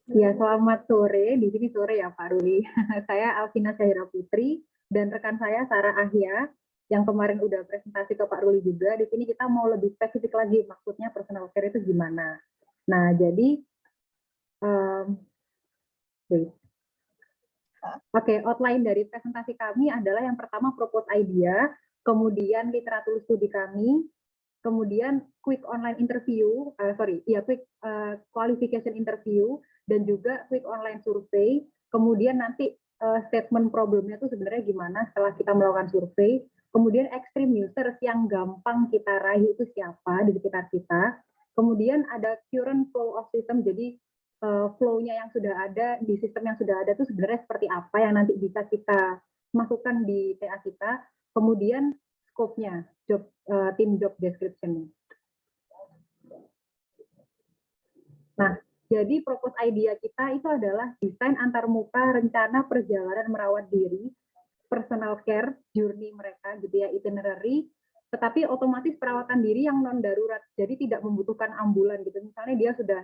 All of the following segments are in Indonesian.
Ya, selamat sore. Di sini sore ya Pak Ruli. Saya Alvina Syahira Putri dan rekan saya Sarah Ahya yang kemarin udah presentasi ke Pak Ruli juga. Di sini kita mau lebih spesifik lagi maksudnya personal care itu gimana. Nah, jadi outline dari presentasi kami adalah yang pertama propose idea, kemudian literatur studi kami, kemudian quick online interview, quick qualification interview, dan juga quick online survey. Kemudian nanti statement problemnya itu sebenarnya gimana setelah kita melakukan survei. Kemudian extreme users yang gampang kita raih itu siapa di sekitar kita. Kemudian ada current flow of system, jadi flow-nya yang sudah ada, di sistem yang sudah ada itu sebenarnya seperti apa yang nanti bisa kita masukkan di TA kita. Kemudian scope-nya, tim job description. Nah, jadi propose idea kita itu adalah desain antarmuka rencana perjalanan merawat diri, personal care journey mereka gitu ya, itinerary, tetapi otomatis perawatan diri yang non darurat, jadi tidak membutuhkan ambulan gitu. Misalnya dia sudah,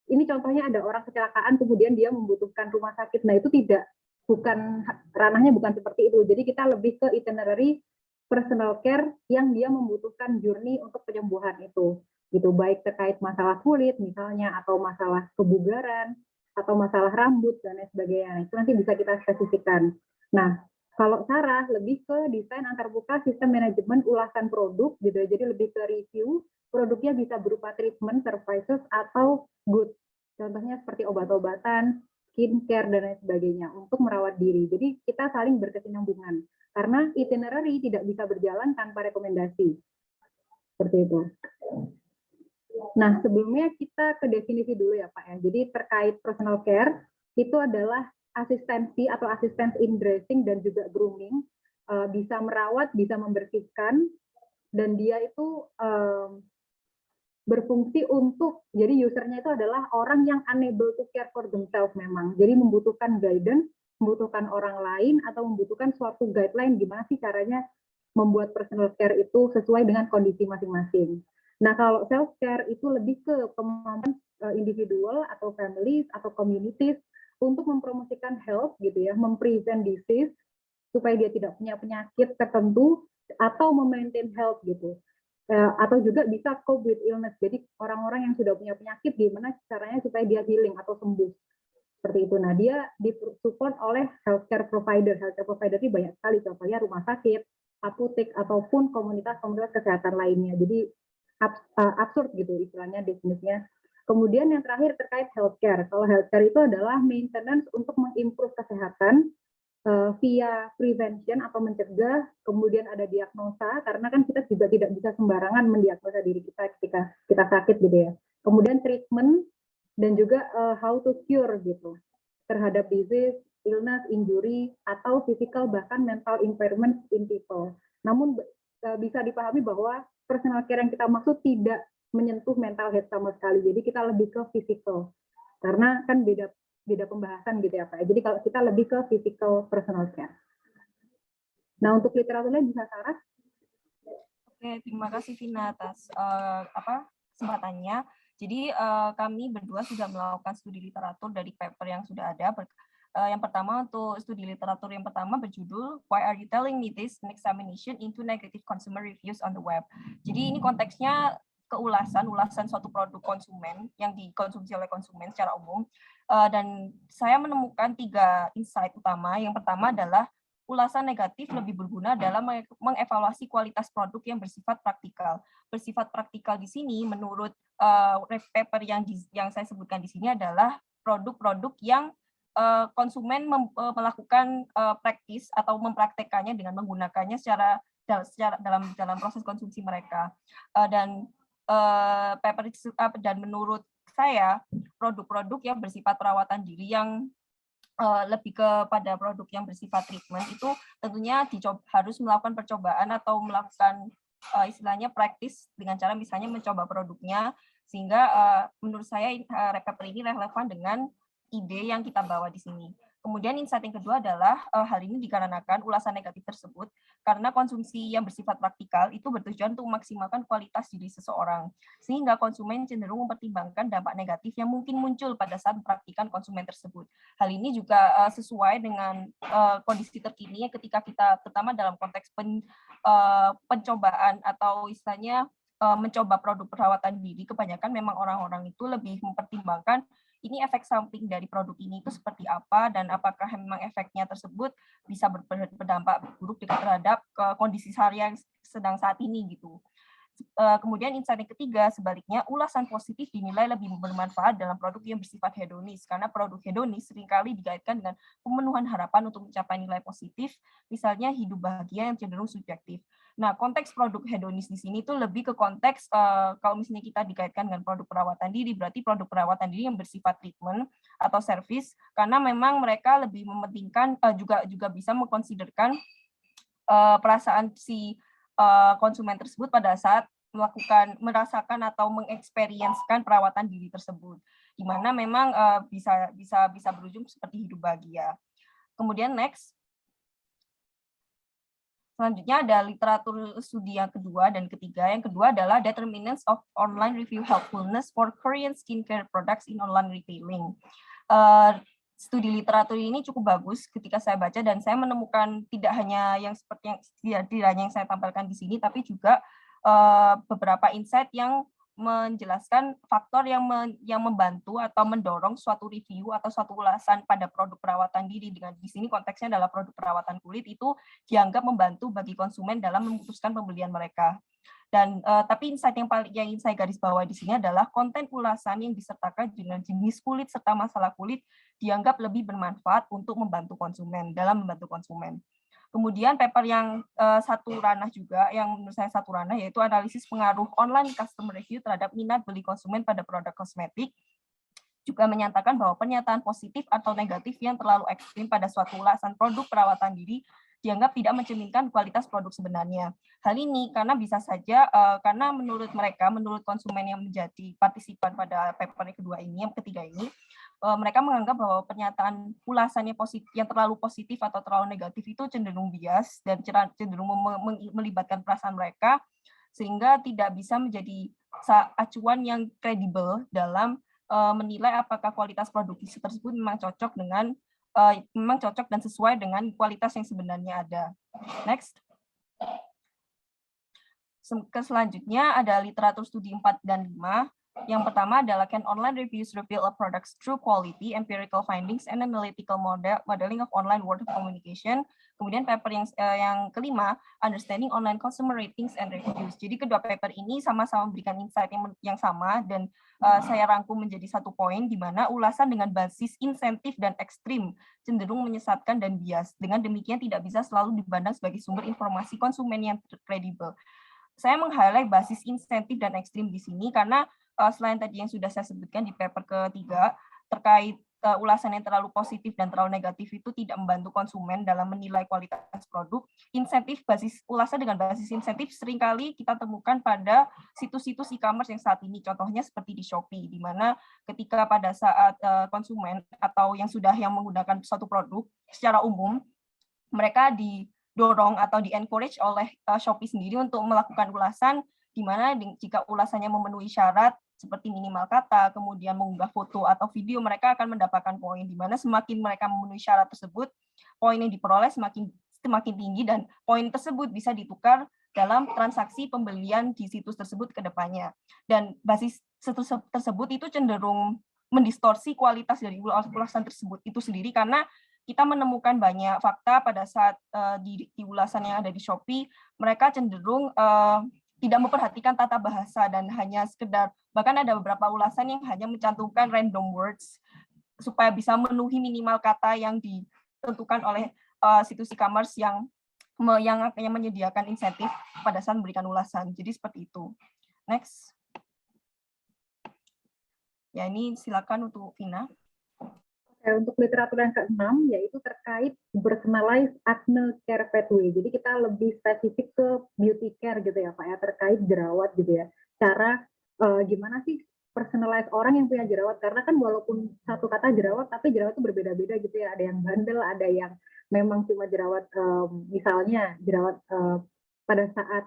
ini contohnya ada orang kecelakaan kemudian dia membutuhkan rumah sakit, nah itu tidak, bukan ranahnya, bukan seperti itu. Jadi kita lebih ke itinerary personal care yang dia membutuhkan journey untuk penyembuhan itu, gitu, baik terkait masalah kulit misalnya, atau masalah kebugaran, atau masalah rambut dan lain sebagainya. Itu nanti bisa kita spesifikkan. Nah, kalau Sarah lebih ke desain antarmuka sistem manajemen ulasan produk, gitu, jadi lebih ke review produknya bisa berupa treatment, services, atau goods. Contohnya seperti obat-obatan, skincare, dan lain sebagainya untuk merawat diri. Jadi kita saling berkesinambungan. Karena itinerary tidak bisa berjalan tanpa rekomendasi. Seperti itu. Nah, sebelumnya kita ke definisi dulu ya Pak ya. Jadi terkait personal care, itu adalah asistensi atau assistance in dressing dan juga grooming. Bisa merawat, bisa membersihkan, dan dia itu berfungsi untuk, jadi usernya itu adalah orang yang unable to care for themselves memang. Jadi membutuhkan guidance, membutuhkan orang lain, atau membutuhkan suatu guideline gimana sih caranya membuat personal care itu sesuai dengan kondisi masing-masing. Nah, kalau self care itu lebih ke kemampuan individual atau families atau communities untuk mempromosikan health gitu ya, memprevent disease supaya dia tidak punya penyakit tertentu atau memaintain health gitu. Atau juga bisa cope with illness. Jadi orang-orang yang sudah punya penyakit gimana caranya supaya dia healing atau sembuh. Seperti itu. Nah, dia disupport oleh healthcare provider. Healthcare provider ini banyak sekali, contohnya rumah sakit, apotek, ataupun komunitas-komunitas kesehatan lainnya. Jadi absurd gitu istilahnya definisinya. Kemudian yang terakhir terkait healthcare. Kalau healthcare itu adalah maintenance untuk mengimprove kesehatan via prevention atau mencegah, kemudian ada diagnosa, karena kan kita juga tidak bisa sembarangan mendiagnosa diri kita ketika kita sakit gitu ya. Kemudian treatment, dan juga how to cure gitu terhadap disease, illness, injury, atau physical bahkan mental impairment in people. Namun bisa dipahami bahwa personal care yang kita maksud tidak menyentuh mental health sama sekali. Jadi kita lebih ke physical. Karena kan beda pembahasan gitu ya Pak. Jadi kalau kita lebih ke physical personal care. Nah, untuk literaturnya bisa Sarah? Oke, terima kasih Vina atas kesempatannya. Jadi kami berdua sudah melakukan studi literatur dari paper yang sudah ada. Yang pertama, untuk studi literatur yang pertama berjudul Why Are You Telling Me This? An Examination into Negative Consumer Reviews on the Web. Jadi ini konteksnya ulasan suatu produk konsumen yang dikonsumsi oleh konsumen secara umum. Dan saya menemukan 3 insight utama. Yang pertama adalah ulasan negatif lebih berguna dalam mengevaluasi kualitas produk yang bersifat praktikal. Bersifat praktikal di sini menurut paper yang saya sebutkan di sini adalah produk-produk yang konsumen melakukan praktis atau mempraktekannya dengan menggunakannya secara dalam proses konsumsi mereka. Dan menurut saya produk-produk yang bersifat perawatan diri yang lebih kepada produk yang bersifat treatment itu tentunya harus melakukan percobaan atau melakukan istilahnya praktis dengan cara misalnya mencoba produknya, sehingga menurut saya paper ini relevan dengan ide yang kita bawa di sini. Kemudian insight yang kedua adalah hal ini dikarenakan ulasan negatif tersebut karena konsumsi yang bersifat praktikal itu bertujuan untuk memaksimalkan kualitas diri seseorang, sehingga konsumen cenderung mempertimbangkan dampak negatif yang mungkin muncul pada saat mempraktikkan konsumen tersebut. Hal ini juga sesuai dengan kondisi terkini ketika kita, terutama dalam konteks pencobaan atau istilahnya mencoba produk perawatan diri, kebanyakan memang orang-orang itu lebih mempertimbangkan ini efek samping dari produk ini itu seperti apa dan apakah memang efeknya tersebut bisa berdampak buruk terhadap kondisi sehari yang sedang saat ini gitu. Kemudian insight yang ketiga, sebaliknya ulasan positif dinilai lebih bermanfaat dalam produk yang bersifat hedonis, karena produk hedonis seringkali dikaitkan dengan pemenuhan harapan untuk mencapai nilai positif, misalnya hidup bahagia yang cenderung subjektif. Nah, konteks produk hedonis di sini itu lebih ke konteks kalau misalnya kita dikaitkan dengan produk perawatan diri, berarti produk perawatan diri yang bersifat treatment atau service, karena memang mereka lebih mementingkan juga bisa mengkonsiderkan perasaan si konsumen tersebut pada saat merasakan atau mengeksperienskan perawatan diri tersebut, di mana memang bisa berujung seperti hidup bahagia. Kemudian next, selanjutnya ada literatur studi yang kedua dan ketiga. Yang kedua adalah Determinants of Online Review Helpfulness for Korean Skincare Products in Online Retailing. Studi literatur ini cukup bagus ketika saya baca, dan saya menemukan tidak hanya yang seperti yang saya tampilkan di sini, tapi juga beberapa insight yang menjelaskan faktor yang membantu atau mendorong suatu review atau suatu ulasan pada produk perawatan diri. Dengan di sini konteksnya adalah produk perawatan kulit itu dianggap membantu bagi konsumen dalam memutuskan pembelian mereka. Dan tapi insight yang ingin saya garis bawahi di sini adalah konten ulasan yang disertakan dengan jenis kulit serta masalah kulit dianggap lebih bermanfaat untuk membantu konsumen dalam membantu konsumen. Kemudian paper yang satu ranah juga, yang menurut saya satu ranah, yaitu analisis pengaruh online customer review terhadap minat beli konsumen pada produk kosmetik, juga menyatakan bahwa pernyataan positif atau negatif yang terlalu ekstrim pada suatu ulasan produk perawatan diri dianggap tidak mencerminkan kualitas produk sebenarnya. Hal ini karena bisa saja, karena menurut konsumen yang menjadi partisipan pada paper yang kedua ini, yang ketiga ini, mereka menganggap bahwa pernyataan ulasannya yang terlalu positif atau terlalu negatif itu cenderung bias dan cenderung melibatkan perasaan mereka, sehingga tidak bisa menjadi acuan yang kredibel dalam menilai apakah kualitas produk tersebut memang cocok dan sesuai dengan kualitas yang sebenarnya ada. Next. Selanjutnya ada literatur studi 4 dan 5. Yang pertama adalah Can Online Reviews Reveal a Product's True Quality, Empirical Findings, and Analytical Modeling of Online Word of Communication. Kemudian paper yang kelima, Understanding Online Consumer Ratings and Reviews. Jadi kedua paper ini sama-sama memberikan insight yang sama, dan saya rangkum menjadi satu poin, di mana ulasan dengan basis insentif dan ekstrim cenderung menyesatkan dan bias. Dengan demikian tidak bisa selalu dipandang sebagai sumber informasi konsumen yang kredibel. Saya meng-highlight basis insentif dan ekstrim di sini karena selain tadi yang sudah saya sebutkan di paper ketiga terkait ulasan yang terlalu positif dan terlalu negatif itu tidak membantu konsumen dalam menilai kualitas produk. Ulasan dengan basis insentif seringkali kita temukan pada situs-situs e-commerce yang saat ini, contohnya seperti di Shopee, di mana ketika pada saat konsumen atau yang menggunakan suatu produk secara umum, mereka didorong atau di-encourage oleh Shopee sendiri untuk melakukan ulasan, di mana jika ulasannya memenuhi syarat seperti minimal kata, kemudian mengunggah foto atau video, mereka akan mendapatkan poin, di mana semakin mereka memenuhi syarat tersebut, poin yang diperoleh semakin tinggi, dan poin tersebut bisa ditukar dalam transaksi pembelian di situs tersebut ke depannya. Dan basis tersebut itu cenderung mendistorsi kualitas dari ulasan tersebut itu sendiri, karena kita menemukan banyak fakta pada saat di ulasan yang ada di Shopee, mereka cenderung tidak memperhatikan tata bahasa dan hanya sekedar, bahkan ada beberapa ulasan yang hanya mencantumkan random words supaya bisa memenuhi minimal kata yang ditentukan oleh situs e-commerce yang menyediakan insentif pada saat memberikan ulasan. Jadi seperti itu. Next. Ya, ini silakan untuk Vina. Untuk literatur yang ke-6, yaitu terkait personalized acne care pathway. Jadi kita lebih spesifik ke beauty care gitu ya Pak ya, terkait jerawat gitu ya. Cara gimana sih personalize orang yang punya jerawat, karena kan walaupun satu kata jerawat, tapi jerawat itu berbeda-beda gitu ya. Ada yang bandel, ada yang memang cuma jerawat, misalnya jerawat pada saat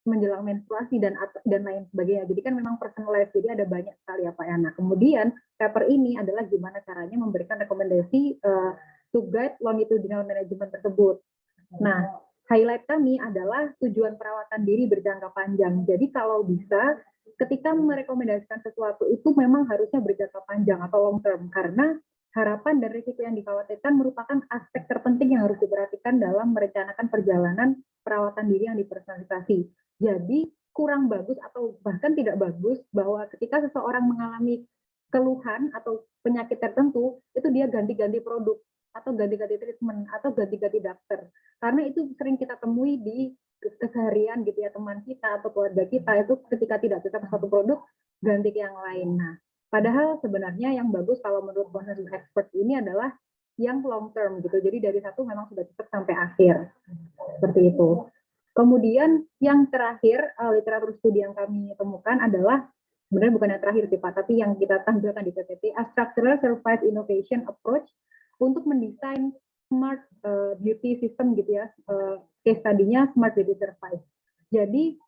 menjelang menstruasi dan lain sebagainya. Jadi kan memang personalized, jadi ada banyak sekali apa ya. Nah, kemudian paper ini adalah gimana caranya memberikan rekomendasi to guide longitudinal management tersebut. Nah, highlight kami adalah tujuan perawatan diri berjangka panjang. Jadi kalau bisa, ketika merekomendasikan sesuatu itu memang harusnya berjangka panjang atau long term, karena harapan dan risiko yang dikhawatirkan merupakan aspek terpenting yang harus diperhatikan dalam merencanakan perjalanan perawatan diri yang dipersonalisasi. Jadi kurang bagus atau bahkan tidak bagus bahwa ketika seseorang mengalami keluhan atau penyakit tertentu, itu dia ganti-ganti produk atau ganti-ganti treatment atau ganti-ganti dokter. Karena itu sering kita temui di keseharian gitu ya, teman kita atau keluarga kita itu ketika tidak cocok satu produk ganti ke yang lain. Nah, padahal sebenarnya yang bagus kalau menurut konsensus expert ini adalah yang long term gitu. Jadi dari satu memang sudah cocok sampai akhir. Seperti itu. Kemudian yang terakhir, literatur studi yang kami temukan adalah, sebenarnya bukan yang terakhir sih Pak, tapi yang kita tampilkan di PPT, a structural surface innovation approach untuk mendesain smart beauty system gitu ya, case study-nya smart beauty surface. Jadi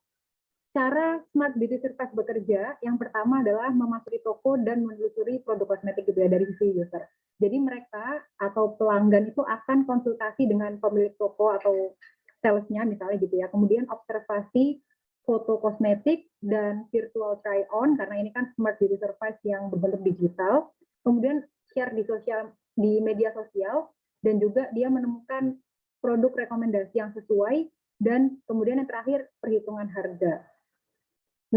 cara smart beauty surface bekerja, yang pertama adalah memasuki toko dan menelusuri produk kosmetik gitu ya dari sisi user. Jadi mereka atau pelanggan itu akan konsultasi dengan pemilik toko atau salesnya misalnya gitu ya. Kemudian observasi foto kosmetik dan virtual try on, karena ini kan smart beauty surface yang berbentuk digital. Kemudian share di media sosial, dan juga dia menemukan produk rekomendasi yang sesuai, dan kemudian yang terakhir perhitungan harga.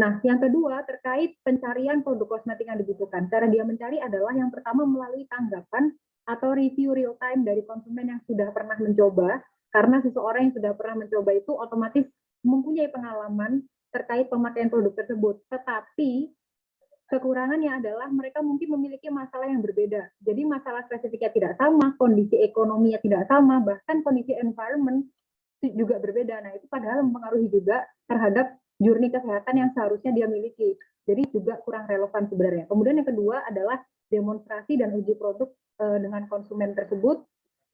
Nah, yang kedua terkait pencarian produk kosmetik yang dibutuhkan. Cara dia mencari adalah yang pertama melalui tanggapan atau review real time dari konsumen yang sudah pernah mencoba, karena seseorang yang sudah pernah mencoba itu otomatis mempunyai pengalaman terkait pemakaian produk tersebut. Tetapi kekurangannya adalah mereka mungkin memiliki masalah yang berbeda. Jadi masalah spesifiknya tidak sama, kondisi ekonominya tidak sama, bahkan kondisi environment juga berbeda. Nah, itu padahal mempengaruhi juga terhadap journey kesehatan yang seharusnya dia miliki. Jadi juga kurang relevan sebenarnya. Kemudian yang kedua adalah demonstrasi dan uji produk dengan konsumen tersebut.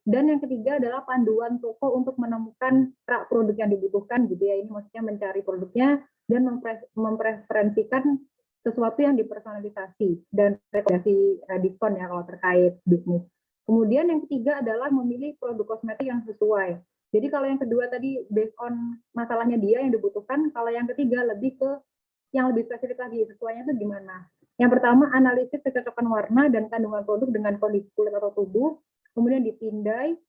Dan yang ketiga adalah panduan toko untuk menemukan rak produk yang dibutuhkan gitu ya. Ini maksudnya mencari produknya dan mempreferensikan sesuatu yang dipersonalisasi dan rekomendasi diskon ya kalau terkait bisnis. Kemudian yang ketiga adalah memilih produk kosmetik yang sesuai. Jadi kalau yang kedua tadi based on masalahnya dia yang dibutuhkan, kalau yang ketiga lebih ke yang lebih spesifik lagi, sesuainya itu gimana. Yang pertama, analisis kecocokan warna dan kandungan produk dengan kondisi kulit atau tubuh, kemudian ditindai,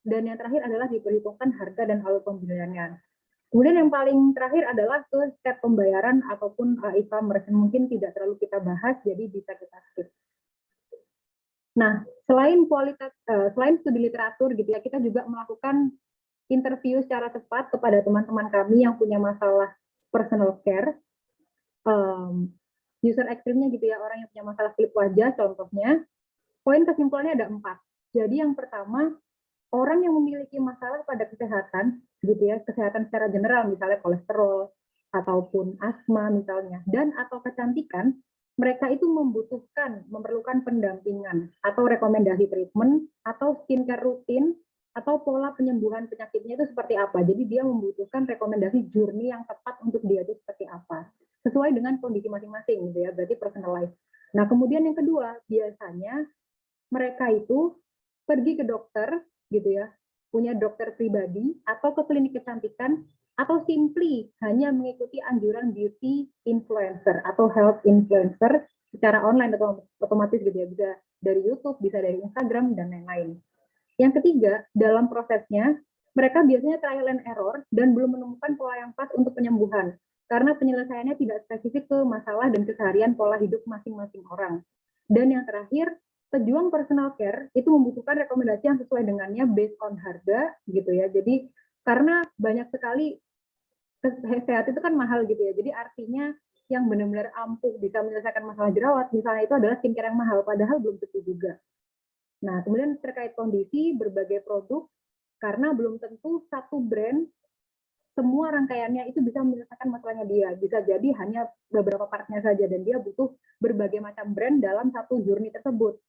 dan yang terakhir adalah diperhitungkan harga dan alur pembeliannya. Kemudian yang paling terakhir adalah ke step pembayaran ataupun e-commerce, mungkin tidak terlalu kita bahas, jadi bisa kita skip. Nah, selain studi literatur gitu ya, kita juga melakukan interview secara cepat kepada teman-teman kami yang punya masalah personal care, user ekstrimnya gitu ya, orang yang punya masalah kulit wajah contohnya. Poin kesimpulannya ada 4. Jadi yang pertama, orang yang memiliki masalah pada kesehatan gitu ya, kesehatan secara general, misalnya kolesterol ataupun asma misalnya, dan atau kecantikan, mereka itu memerlukan pendampingan atau rekomendasi treatment atau skincare rutin atau pola penyembuhan penyakitnya itu seperti apa. Jadi dia membutuhkan rekomendasi journey yang tepat untuk dia itu seperti apa. Sesuai dengan kondisi masing-masing gitu ya, berarti personalized. Nah, kemudian yang kedua, biasanya mereka itu pergi ke dokter gitu ya, punya dokter pribadi atau ke klinik kecantikan, atau simply hanya mengikuti anjuran beauty influencer atau health influencer secara online atau otomatis gitu ya, bisa dari YouTube, bisa dari Instagram dan lain-lain. Yang ketiga, dalam prosesnya, mereka biasanya trial and error dan belum menemukan pola yang pas untuk penyembuhan, karena penyelesaiannya tidak spesifik ke masalah dan keseharian pola hidup masing-masing orang. Dan yang terakhir, pejuang personal care itu membutuhkan rekomendasi yang sesuai dengannya based on harga, gitu ya. Jadi, karena banyak sekali sehat itu kan mahal gitu ya, jadi artinya yang benar-benar ampuh bisa menyelesaikan masalah jerawat, misalnya itu adalah skincare yang mahal, padahal belum tentu juga. Nah, kemudian terkait kondisi berbagai produk, karena belum tentu satu brand semua rangkaiannya itu bisa menyelesaikan masalahnya dia. Bisa jadi hanya beberapa partnya saja, dan dia butuh berbagai macam brand dalam satu journey tersebut.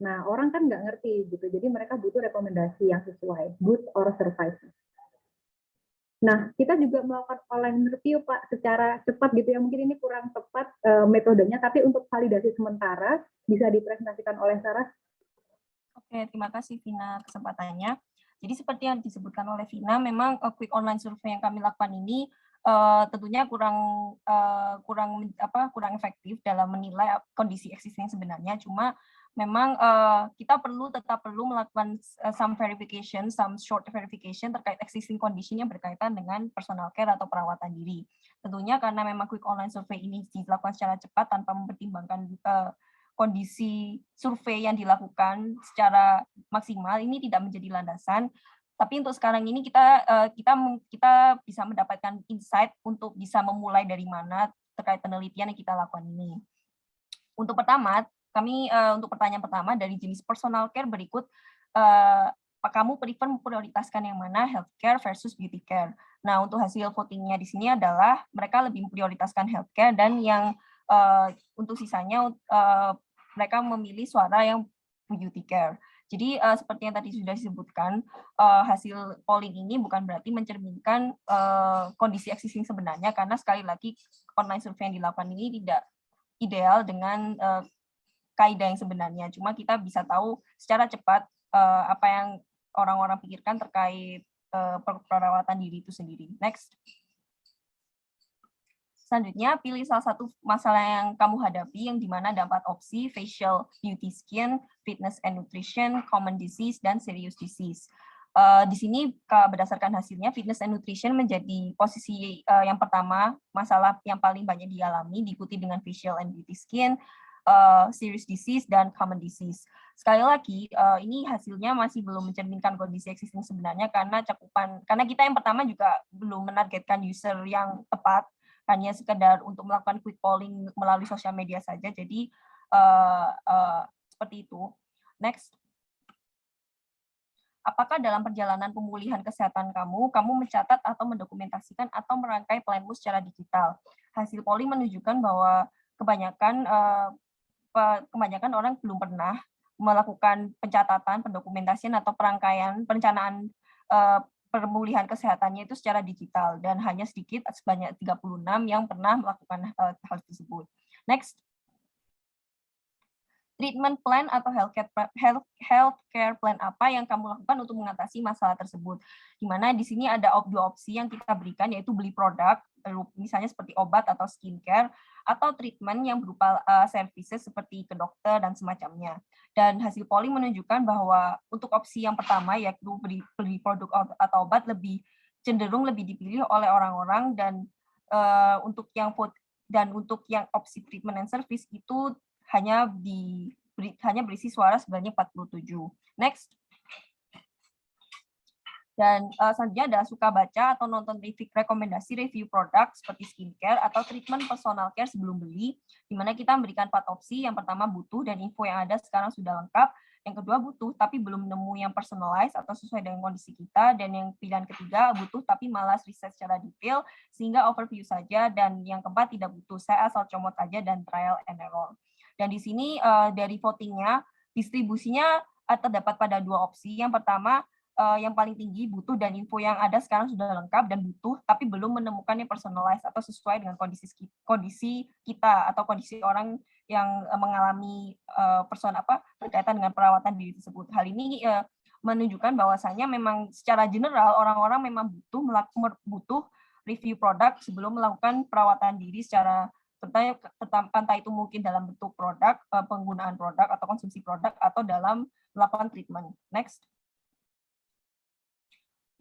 Nah, orang kan nggak ngerti gitu, jadi mereka butuh rekomendasi yang sesuai, good or survive. Nah, kita juga melakukan online review, Pak, secara cepat gitu ya. Mungkin ini kurang tepat metodenya, tapi untuk validasi sementara bisa dipresentasikan oleh Sarah. Oke, terima kasih Vina kesempatannya. Jadi seperti yang disebutkan oleh Vina, memang quick online survey yang kami lakukan ini tentunya kurang efektif dalam menilai kondisi existing sebenarnya. Cuma memang kita tetap perlu melakukan some verification, some short verification terkait existing condition yang berkaitan dengan personal care atau perawatan diri. Tentunya karena memang quick online survey ini dilakukan secara cepat tanpa mempertimbangkan kondisi survei yang dilakukan secara maksimal, ini tidak menjadi landasan. Tapi untuk sekarang ini kita bisa mendapatkan insight untuk bisa memulai dari mana terkait penelitian yang kita lakukan ini. Untuk pertanyaan pertama dari jenis personal care berikut, kamu prefer memprioritaskan yang mana, healthcare versus beauty care. Nah, untuk hasil votingnya di sini adalah mereka lebih memprioritaskan healthcare, dan yang untuk sisanya mereka memilih suara yang beauty care. Jadi seperti yang tadi sudah disebutkan, hasil polling ini bukan berarti mencerminkan kondisi existing sebenarnya, karena sekali lagi online survei yang dilakukan ini tidak ideal dengan kaidah yang sebenarnya. Cuma kita bisa tahu secara cepat apa yang orang-orang pikirkan terkait perawatan diri itu sendiri. Next. Selanjutnya, pilih salah satu masalah yang kamu hadapi, yang dimana ada 4 opsi: facial, beauty, skin, fitness and nutrition, common disease, dan serious disease. Di sini berdasarkan hasilnya, fitness and nutrition menjadi posisi yang pertama, masalah yang paling banyak dialami, diikuti dengan facial and beauty, skin, serious disease, dan common disease. Sekali lagi, ini hasilnya masih belum mencerminkan kondisi existing sebenarnya, karena kita yang pertama juga belum menargetkan user yang tepat, hanya sekedar untuk melakukan quick polling melalui sosial media saja. Jadi seperti itu. Next. Apakah dalam perjalanan pemulihan kesehatan kamu mencatat atau mendokumentasikan atau merangkai planmu secara digital? Hasil polling menunjukkan bahwa kebanyakan orang belum pernah melakukan pencatatan, pendokumentasian, atau perencanaan pemulihan kesehatannya itu secara digital, dan hanya sedikit sebanyak 36 yang pernah melakukan hal tersebut. Next. Treatment plan atau healthcare plan apa yang kamu lakukan untuk mengatasi masalah tersebut? Di mana di sini ada 2 opsi yang kita berikan, yaitu beli produk, misalnya seperti obat atau skincare, atau treatment yang berupa services seperti ke dokter dan semacamnya. Dan hasil polling menunjukkan bahwa untuk opsi yang pertama, yaitu beli produk atau obat, cenderung lebih dipilih oleh orang-orang, dan untuk yang opsi treatment and service itu hanya berisi suara sebanyak 47. Next. Dan selanjutnya ada suka baca atau nonton rekomendasi review produk seperti skincare atau treatment personal care sebelum beli, di mana kita memberikan 4 opsi. Yang pertama, butuh dan info yang ada sekarang sudah lengkap. Yang kedua, butuh tapi belum nemu yang personalized atau sesuai dengan kondisi kita. Dan yang pilihan ketiga, butuh tapi malas riset secara detail sehingga overview saja. Dan yang keempat, tidak butuh, saya asal comot aja dan trial and error. Dan di sini dari votingnya, distribusinya terdapat pada 2 opsi. Yang pertama, yang paling tinggi, butuh dan info yang ada sekarang sudah lengkap, dan butuh tapi belum menemukan yang personalized atau sesuai dengan kondisi kita atau kondisi orang yang mengalami berkaitan dengan perawatan diri tersebut. Hal ini menunjukkan bahwasanya memang secara general orang-orang memang butuh review produk sebelum melakukan perawatan diri secara entah itu mungkin dalam bentuk produk, penggunaan produk atau konsumsi produk, atau dalam melakukan treatment. Next.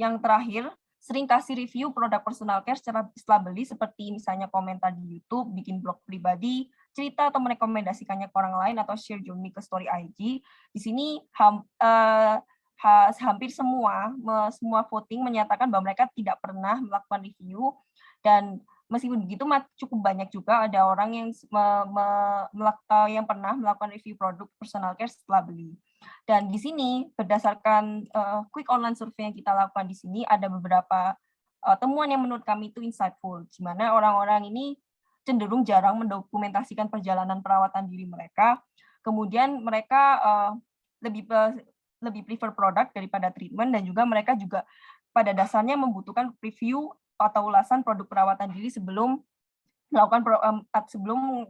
Yang terakhir, sering kasih review produk personal care setelah beli, seperti misalnya komentar di YouTube, bikin blog pribadi, cerita atau merekomendasikannya ke orang lain, atau share journey ke story IG. Di sini hampir semua voting menyatakan bahwa mereka tidak pernah melakukan review, dan meskipun begitu cukup banyak juga ada orang yang pernah melakukan review produk personal care setelah beli. Dan di sini berdasarkan quick online survey yang kita lakukan di sini, ada beberapa temuan yang menurut kami itu insightful, di mana orang-orang ini cenderung jarang mendokumentasikan perjalanan perawatan diri mereka. Kemudian mereka lebih prefer produk daripada treatment, dan juga mereka juga pada dasarnya membutuhkan review atau ulasan produk perawatan diri sebelum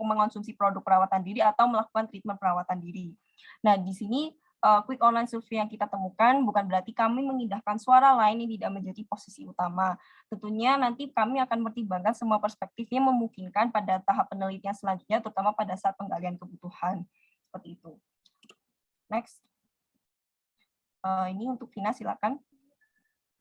mengonsumsi produk perawatan diri atau melakukan treatment perawatan diri. Nah, di sini quick online survey yang kita temukan bukan berarti kami mengindahkan suara lain yang tidak menjadi posisi utama. Tentunya nanti kami akan mempertimbangkan semua perspektif yang memungkinkan pada tahap penelitian selanjutnya, terutama pada saat penggalian kebutuhan. Seperti itu. Next. Ini untuk Vina, silakan.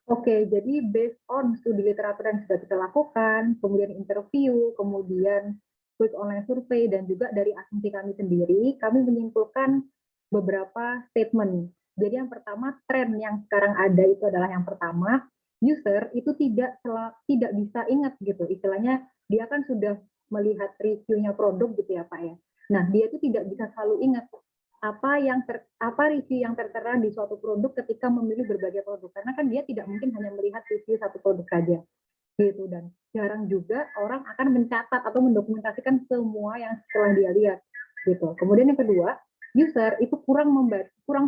Oke, jadi based on studi literatur yang sudah kita lakukan, kemudian interview, kemudian quick online survey, dan juga dari asumsi kami sendiri, kami menyimpulkan beberapa statement. Jadi yang pertama, tren yang sekarang ada itu adalah yang pertama, user itu tidak bisa ingat gitu, istilahnya dia kan sudah melihat reviewnya produk gitu ya Pak ya. Nah, dia itu tidak bisa selalu ingat apa review yang tertera di suatu produk ketika memilih berbagai produk, karena kan dia tidak mungkin hanya melihat review satu produk saja gitu, dan jarang juga orang akan mencatat atau mendokumentasikan semua yang setelah dia lihat gitu. Kemudian yang kedua, user itu kurang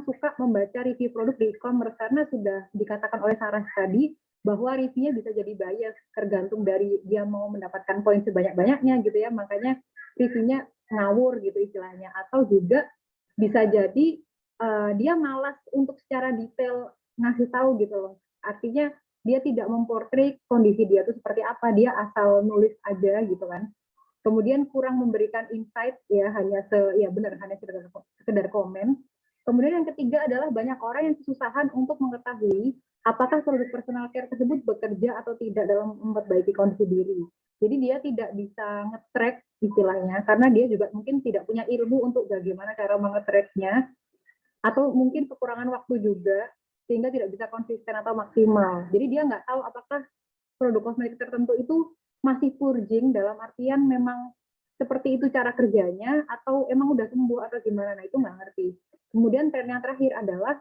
suka membaca review produk di e-commerce, karena sudah dikatakan oleh Sarah tadi bahwa reviewnya bisa jadi bias tergantung dari dia mau mendapatkan poin sebanyak-banyaknya gitu ya, makanya reviewnya ngawur gitu istilahnya, atau juga bisa jadi dia malas untuk secara detail ngasih tahu gitu loh. Artinya dia tidak memportray kondisi dia itu seperti apa, dia asal nulis aja gitu kan. Kemudian kurang memberikan insight ya, hanya sekedar komen. Kemudian yang ketiga adalah banyak orang yang kesusahan untuk mengetahui apakah produk personal care tersebut bekerja atau tidak dalam memperbaiki kondisi diri. Jadi dia tidak bisa nge-track istilahnya, karena dia juga mungkin tidak punya ilmu untuk bagaimana cara menge-tracknya, atau mungkin kekurangan waktu juga, sehingga tidak bisa konsisten atau maksimal. Jadi dia nggak tahu apakah produk kosmetik tertentu itu masih purging dalam artian memang seperti itu cara kerjanya, atau emang udah sembuh atau gimana, nah itu nggak ngerti. Kemudian tren yang terakhir adalah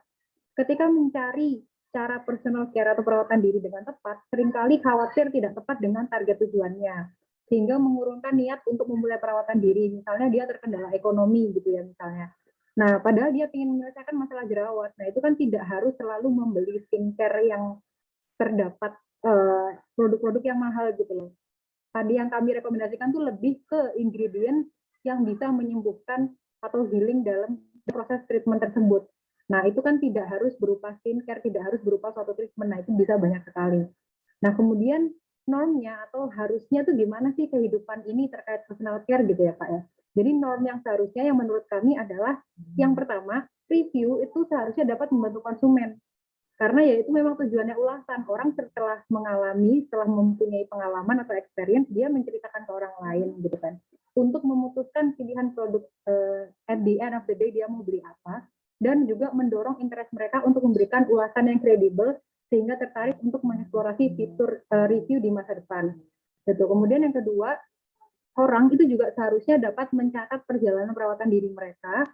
ketika mencari cara personal care atau perawatan diri dengan tepat, seringkali khawatir tidak tepat dengan target tujuannya, sehingga mengurungkan niat untuk memulai perawatan diri. Misalnya dia terkendala ekonomi gitu ya misalnya. Nah, padahal dia ingin menyelesaikan masalah jerawat. Nah, itu kan tidak harus selalu membeli skincare yang terdapat produk-produk yang mahal gitu loh. Tadi yang kami rekomendasikan tuh lebih ke ingredient yang bisa menyembuhkan atau healing dalam proses treatment tersebut. Nah, itu kan tidak harus berupa skincare, tidak harus berupa suatu treatment. Nah, itu bisa banyak sekali. Nah, kemudian normnya atau harusnya tuh gimana sih kehidupan ini terkait personal care gitu ya Pak ya. Jadi norm yang seharusnya yang menurut kami adalah yang pertama, review itu seharusnya dapat membantu konsumen. Karena ya itu memang tujuannya ulasan. Orang setelah mengalami, setelah mempunyai pengalaman atau experience, dia menceritakan ke orang lain gitu kan. Untuk memutuskan pilihan produk at the end of the day dia mau beli apa, dan juga mendorong interest mereka untuk memberikan ulasan yang kredibel sehingga tertarik untuk mengeksplorasi fitur review di masa depan. Gitu. Kemudian yang kedua, orang itu juga seharusnya dapat mencatat perjalanan perawatan diri mereka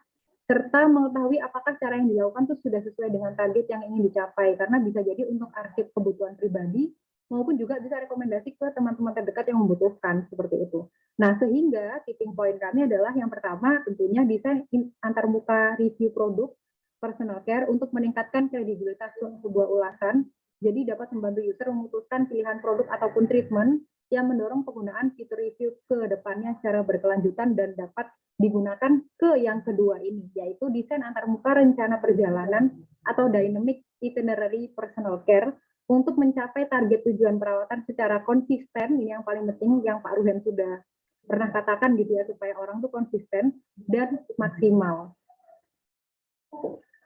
serta mengetahui apakah cara yang dilakukan itu sudah sesuai dengan target yang ingin dicapai, karena bisa jadi untuk arsip kebutuhan pribadi maupun juga bisa rekomendasi ke teman-teman terdekat yang membutuhkan seperti itu. Nah, sehingga tipping point kami adalah yang pertama tentunya desain antarmuka review produk personal care untuk meningkatkan kredibilitas sebuah ulasan, jadi dapat membantu user memutuskan pilihan produk ataupun treatment yang mendorong penggunaan fitur review ke depannya secara berkelanjutan dan dapat digunakan ke yang kedua ini, yaitu desain antarmuka rencana perjalanan atau dynamic itinerary personal care untuk mencapai target tujuan perawatan secara konsisten. Ini yang paling penting yang Pak Ruhen sudah pernah katakan gitu ya, supaya orang tuh konsisten dan maksimal.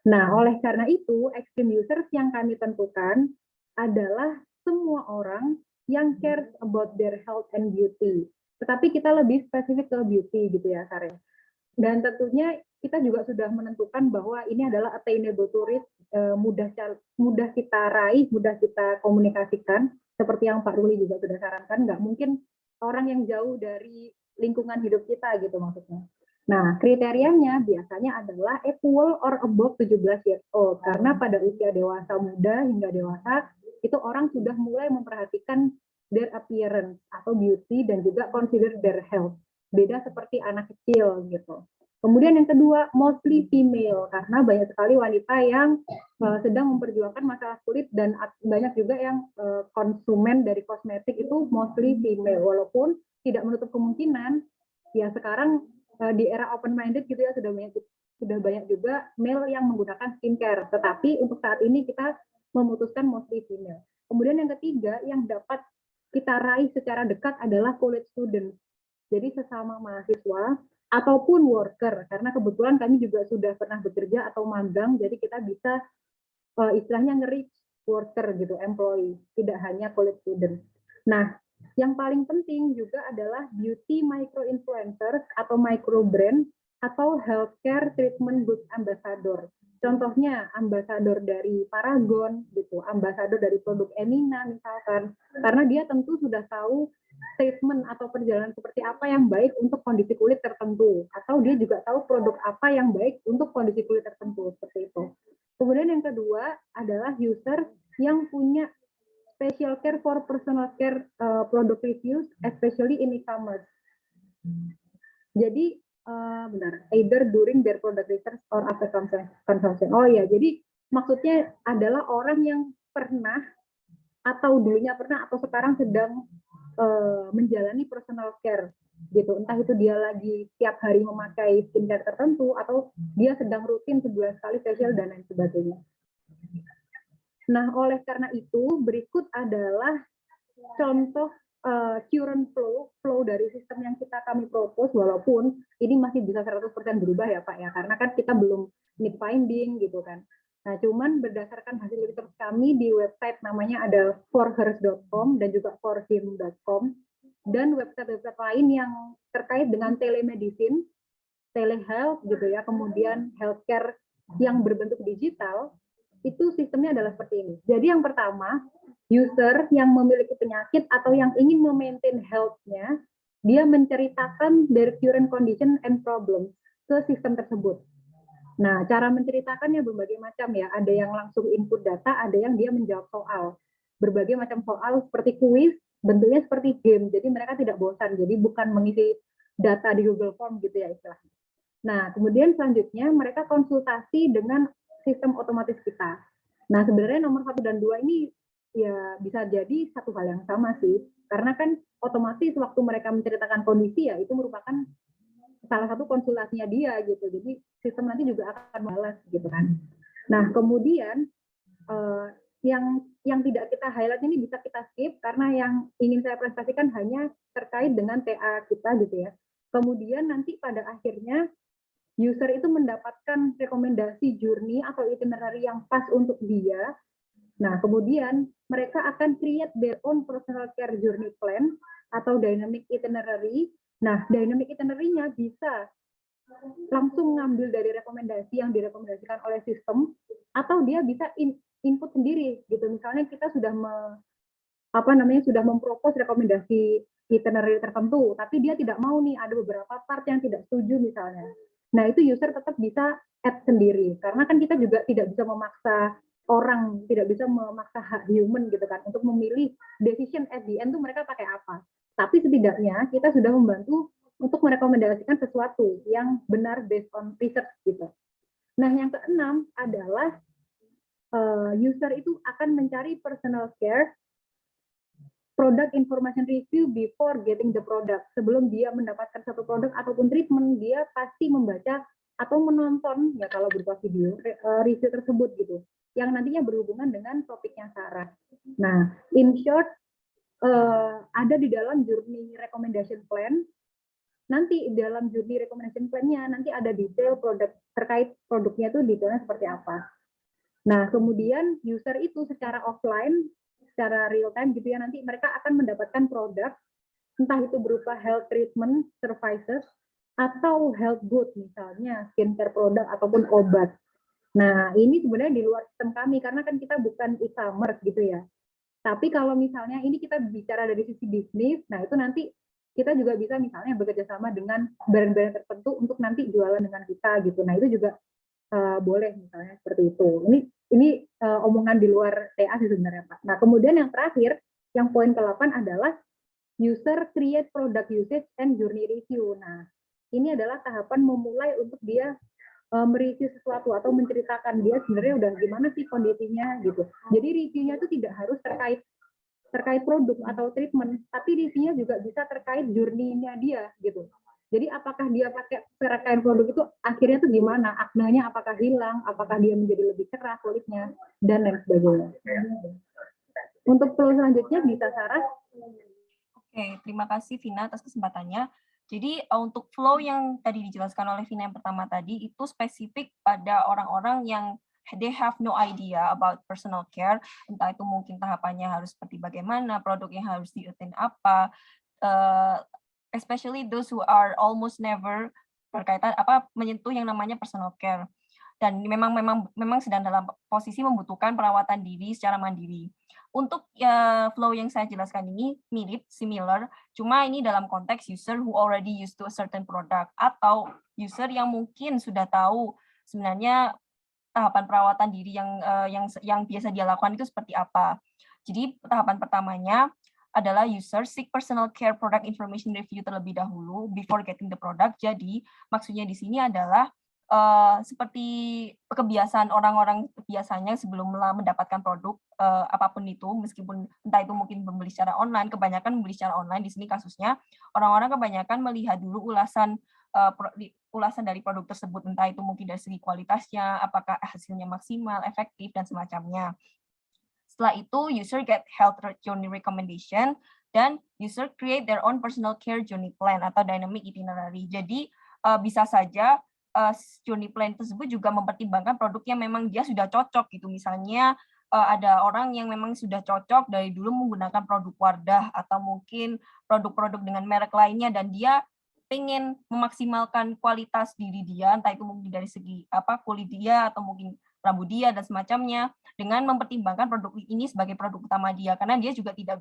Nah, oleh karena itu, extreme users yang kami tentukan adalah semua orang yang cares about their health and beauty. Tetapi kita lebih spesifik ke beauty gitu ya, Sarah. Dan tentunya kita juga sudah menentukan bahwa ini adalah attainable to reach, mudah kita raih, mudah kita komunikasikan, seperti yang Pak Ruli juga sudah sarankan, nggak mungkin orang yang jauh dari lingkungan hidup kita gitu maksudnya. Nah, kriterianya biasanya adalah equal or above 17 years old, karena pada usia dewasa muda hingga dewasa itu orang sudah mulai memperhatikan their appearance atau beauty dan juga consider their health. Beda seperti anak kecil gitu. Kemudian yang kedua, mostly female, karena banyak sekali wanita yang sedang memperjuangkan masalah kulit dan banyak juga yang konsumen dari kosmetik itu mostly female, walaupun tidak menutup kemungkinan ya sekarang di era open minded gitu ya sudah banyak juga male yang menggunakan skincare, tetapi untuk saat ini kita memutuskan mostly female. Kemudian yang ketiga yang dapat kita raih secara dekat adalah college student. Jadi sesama mahasiswa ataupun worker, karena kebetulan kami juga sudah pernah bekerja atau magang, jadi kita bisa istilahnya nge-reach worker gitu, employee, tidak hanya college student. Nah, yang paling penting juga adalah beauty micro influencers atau micro brand atau healthcare treatment goods ambassador. Contohnya ambasador dari Paragon gitu, ambasador dari produk Emina misalkan, karena dia tentu sudah tahu statement atau perjalanan seperti apa yang baik untuk kondisi kulit tertentu, atau dia juga tahu produk apa yang baik untuk kondisi kulit tertentu, seperti itu. Kemudian yang kedua adalah user yang punya special care for personal care product reviews, especially in e-commerce. Jadi, either during their product research or after consumption. Oh ya, jadi maksudnya adalah orang yang pernah atau dulunya pernah atau sekarang sedang menjalani personal care gitu, entah itu dia lagi tiap hari memakai skincare tertentu atau dia sedang rutin sebulan sekali facial dan lain sebagainya. Nah, oleh karena itu berikut adalah contoh current flow dari sistem yang kami propose, walaupun ini masih bisa 100% berubah ya Pak ya, karena kan kita belum need finding gitu kan. Nah, cuman berdasarkan hasil research kami di website namanya ada forhers.com dan juga forhim.com dan website-website lain yang terkait dengan telemedicine, telehealth gitu ya, kemudian healthcare yang berbentuk digital, itu sistemnya adalah seperti ini. Jadi yang pertama, user yang memiliki penyakit atau yang ingin memaintain health-nya, dia menceritakan their current condition and problems ke sistem tersebut. Nah, cara menceritakannya berbagai macam ya. Ada yang langsung input data, ada yang dia menjawab soal. Berbagai macam soal seperti kuis, bentuknya seperti game. Jadi mereka tidak bosan. Jadi bukan mengisi data di Google Form gitu ya istilahnya. Nah, kemudian selanjutnya mereka konsultasi dengan sistem otomatis kita. Nah, sebenarnya nomor 1 dan 2 ini ya bisa jadi satu hal yang sama sih. Karena kan otomatis waktu mereka menceritakan kondisi ya itu merupakan salah satu konsultasinya dia gitu. Jadi sistem nanti juga akan balas gitu kan. Nah, kemudian yang tidak kita highlight ini bisa kita skip karena yang ingin saya presentasikan hanya terkait dengan TA kita gitu ya. Kemudian nanti pada akhirnya user itu mendapatkan rekomendasi journey atau itinerary yang pas untuk dia. Nah, kemudian mereka akan create their own personal care journey plan atau dynamic itinerary. Nah, dynamic itinerary-nya bisa langsung ngambil dari rekomendasi yang direkomendasikan oleh sistem, atau dia bisa input sendiri gitu. Misalnya kita sudah sudah mempropos rekomendasi itinerary tertentu, tapi dia tidak mau nih, ada beberapa part yang tidak setuju misalnya. Nah, itu user tetap bisa add sendiri, karena kan kita juga tidak bisa memaksa orang, tidak bisa memaksa hak human gitu kan, untuk memilih decision at the end tuh mereka pakai apa. Tapi setidaknya kita sudah membantu untuk merekomendasikan sesuatu yang benar based on research gitu. Nah, yang keenam adalah user itu akan mencari personal care product information review before getting the product. Sebelum dia mendapatkan satu produk ataupun treatment, dia pasti membaca atau menonton, ya kalau berupa video, review tersebut gitu, yang nantinya berhubungan dengan topiknya Sarah. Nah, in short, ada di dalam journey recommendation plan. Nanti dalam journey recommendation plan-nya, nanti ada detail produk terkait produknya itu detailnya seperti apa. Nah, kemudian user itu secara offline, secara real time gitu ya, nanti mereka akan mendapatkan produk, entah itu berupa health treatment services atau health good, misalnya skincare produk ataupun obat. Nah, ini sebenarnya di luar sistem kami, karena kan kita bukan e-commerce gitu ya. Tapi kalau misalnya ini kita bicara dari sisi bisnis, nah itu nanti kita juga bisa misalnya bekerja sama dengan brand-brand tertentu untuk nanti jualan dengan kita gitu. Nah, itu juga boleh misalnya seperti itu. Ini ini omongan di luar TA sih sebenarnya Pak. Nah kemudian yang terakhir, yang poin ke-8 adalah user create product usage and journey review. Nah ini adalah tahapan memulai untuk dia mereview sesuatu atau menceritakan dia sebenarnya udah gimana sih kondisinya gitu. Jadi reviewnya itu tidak harus terkait produk atau treatment, tapi reviewnya juga bisa terkait journey-nya dia gitu. Jadi apakah dia pakai serangkaian produk itu akhirnya tuh gimana, aknanya apakah hilang, apakah dia menjadi lebih cerah kulitnya, dan lain sebagainya. Untuk flow selanjutnya bisa Sarah. Oke, terima kasih Vina atas kesempatannya. Jadi untuk flow yang tadi dijelaskan oleh Vina yang pertama tadi itu spesifik pada orang-orang yang they have no idea about personal care, entah itu mungkin tahapannya harus seperti bagaimana, produk yang harus diutin apa, especially those who are almost never berkaitan menyentuh yang namanya personal care dan memang sedang dalam posisi membutuhkan perawatan diri secara mandiri. Untuk flow yang saya jelaskan ini mirip, similar, cuma ini dalam konteks user who already used to a certain product atau user yang mungkin sudah tahu sebenarnya tahapan perawatan diri yang biasa dia lakukan itu seperti apa. Jadi tahapan pertamanya adalah user seek personal care product information review terlebih dahulu before getting the product. Jadi maksudnya di sini adalah seperti kebiasaan orang-orang biasanya sebelum mendapatkan produk apapun itu, meskipun entah itu mungkin membeli secara online, kebanyakan membeli secara online di sini kasusnya, orang-orang kebanyakan melihat dulu ulasan dari produk tersebut, entah itu mungkin dari segi kualitasnya, apakah hasilnya maksimal, efektif, dan semacamnya. Setelah itu, user get health journey recommendation, dan user create their own personal care journey plan atau dynamic itinerary. Jadi, bisa saja journey plan tersebut juga mempertimbangkan produk yang memang dia sudah cocok gitu. Misalnya ada orang yang memang sudah cocok dari dulu menggunakan produk Wardah atau mungkin produk-produk dengan merek lainnya dan dia pengen memaksimalkan kualitas diri dia, entah itu mungkin dari segi kulit dia atau mungkin rambut dia dan semacamnya, dengan mempertimbangkan produk ini sebagai produk utama dia karena dia juga tidak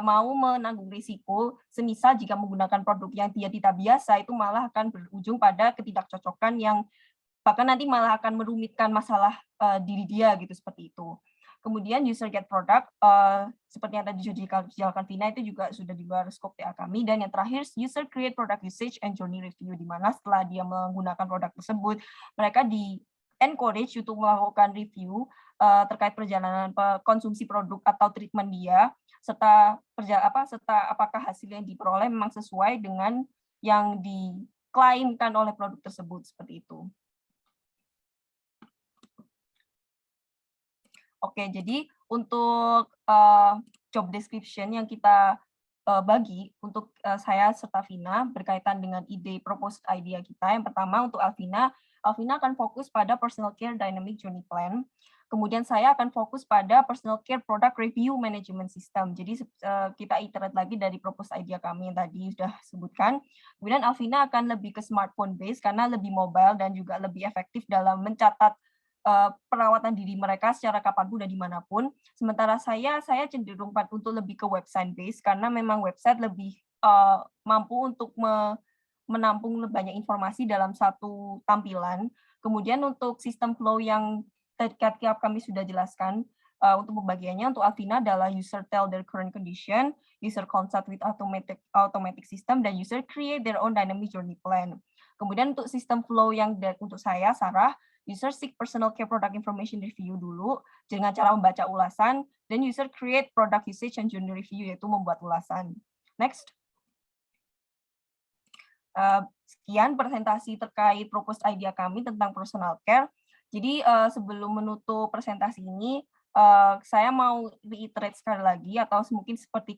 mau menanggung risiko, semisal jika menggunakan produk yang dia tidak biasa, itu malah akan berujung pada ketidakcocokan yang bahkan nanti malah akan merumitkan masalah diri dia gitu, seperti itu. Kemudian user get product, seperti yang tadi sudah dijelaskan Vina, itu juga sudah di luar skop TA kami. Dan yang terakhir, user create product usage and journey review, di mana setelah dia menggunakan produk tersebut, mereka di-encourage untuk melakukan review terkait perjalanan konsumsi produk atau treatment dia, serta apakah hasil yang diperoleh memang sesuai dengan yang diklaimkan oleh produk tersebut, seperti itu. Oke, jadi untuk job description yang kita bagi untuk saya serta Vina berkaitan dengan ide proposed idea kita. Yang pertama untuk Alvina akan fokus pada personal care dynamic journey plan. Kemudian saya akan fokus pada personal care product review management system. Jadi kita iterate lagi dari proposed idea kami yang tadi sudah sebutkan. Kemudian Alvina akan lebih ke smartphone based karena lebih mobile dan juga lebih efektif dalam mencatat perawatan diri mereka secara kapanpun dan dimanapun. Sementara saya cenderung untuk lebih ke website based karena memang website lebih mampu untuk menampung banyak informasi dalam satu tampilan. Kemudian untuk sistem flow yang tiap kami sudah jelaskan, untuk pembagiannya untuk Alvina adalah user tell their current condition, user consult with automatic system, dan user create their own dynamic journey plan. Kemudian untuk sistem flow yang untuk saya, Sarah, user seek personal care product information review dulu dengan cara membaca ulasan, dan user create product usage and journey review, yaitu membuat ulasan. Next. Sekian presentasi terkait proposed idea kami tentang personal care. Jadi sebelum menutup presentasi ini, saya mau reiterate sekali lagi atau mungkin seperti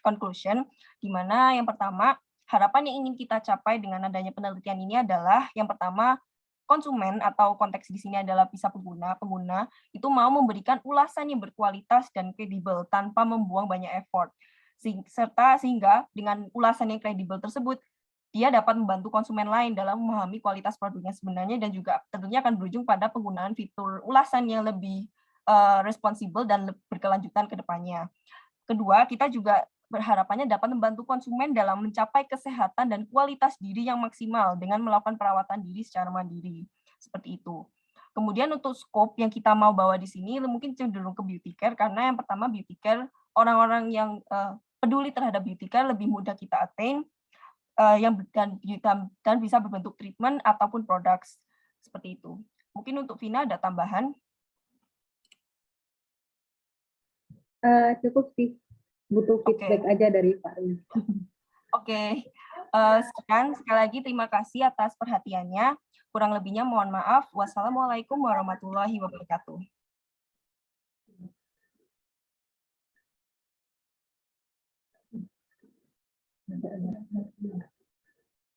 conclusion, di mana yang pertama, harapan yang ingin kita capai dengan adanya penelitian ini adalah yang pertama, konsumen atau konteks di sini adalah bisa pengguna itu mau memberikan ulasan yang berkualitas dan kredibel tanpa membuang banyak effort. Sehingga dengan ulasan yang kredibel tersebut, dia dapat membantu konsumen lain dalam memahami kualitas produknya sebenarnya dan juga tentunya akan berujung pada penggunaan fitur ulasan yang lebih responsibel dan berkelanjutan ke depannya. Kedua, kita juga berharapannya dapat membantu konsumen dalam mencapai kesehatan dan kualitas diri yang maksimal dengan melakukan perawatan diri secara mandiri. Seperti itu. Kemudian untuk scope yang kita mau bawa di sini mungkin cenderung ke beauty care, karena yang pertama beauty care, orang-orang yang peduli terhadap beauty care lebih mudah kita attain, dan bisa berbentuk treatment ataupun products seperti itu. Mungkin untuk Vina ada tambahan? Cukup sih, butuh feedback aja dari Pak Ruli. Oke. Sekian, sekali lagi terima kasih atas perhatiannya. Kurang lebihnya mohon maaf. Wassalamualaikum warahmatullahi wabarakatuh.